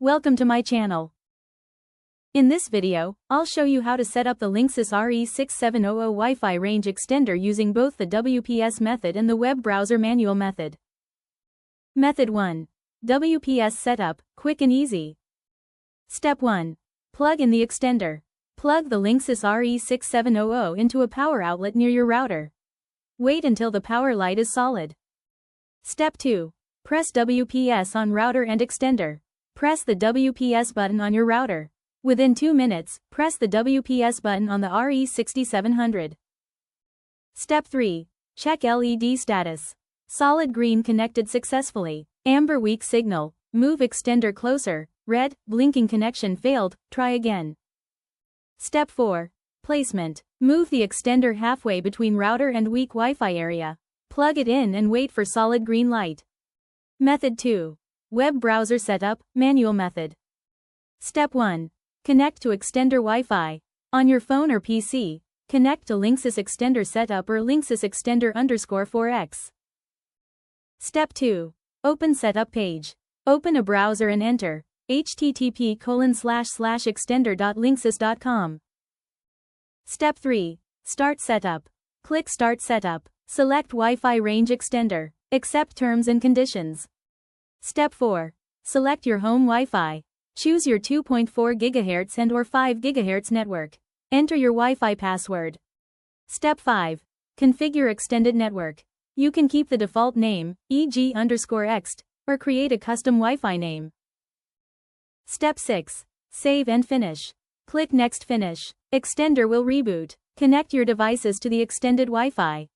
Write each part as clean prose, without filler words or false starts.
Welcome to my channel. In this video, I'll show you how to set up the Linksys RE6700 Wi-Fi range extender using both the WPS method and the web browser manual method. Method 1. WPS setup, quick and easy. Step 1. Plug in the extender. Plug the Linksys RE6700 into a power outlet near your router. Wait until the power light is solid. Step 2. Press WPS on router and extender. Press the WPS button on your router. Within 2 minutes, press the WPS button on the RE6700. Step 3. Check LED status. Solid green connected successfully. Amber weak signal. Move extender closer. Red, blinking connection failed, try again. Step 4. Placement. Move the extender halfway between router and weak Wi-Fi area. Plug it in and wait for solid green light. Method 2. Web browser setup, manual method. Step 1. Connect to extender Wi-Fi. On your phone or PC, connect to Linksys Extender Setup or Linksys Extender _4x. Step 2. Open setup page. Open a browser and enter http://extender.linksys.com. Step 3. Start setup. Click Start Setup. Select Wi-Fi range extender. Accept terms and conditions. Step 4. Select your home Wi-Fi. Choose your 2.4 GHz and or 5 GHz network. Enter your Wi-Fi password. Step 5. Configure extended network. You can keep the default name, e.g. _ext, or create a custom Wi-Fi name. Step 6. Save and finish. Click Next Finish. Extender will reboot. Connect your devices to the extended Wi-Fi.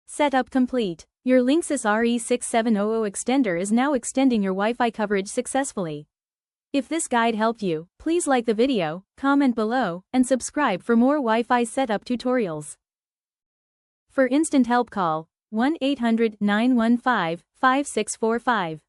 Setup complete. Your Linksys RE6700 extender is now extending your Wi-Fi coverage successfully. If this guide helped you, please like the video, comment below, and subscribe for more Wi-Fi setup tutorials. For instant help call 1-800-915-5645.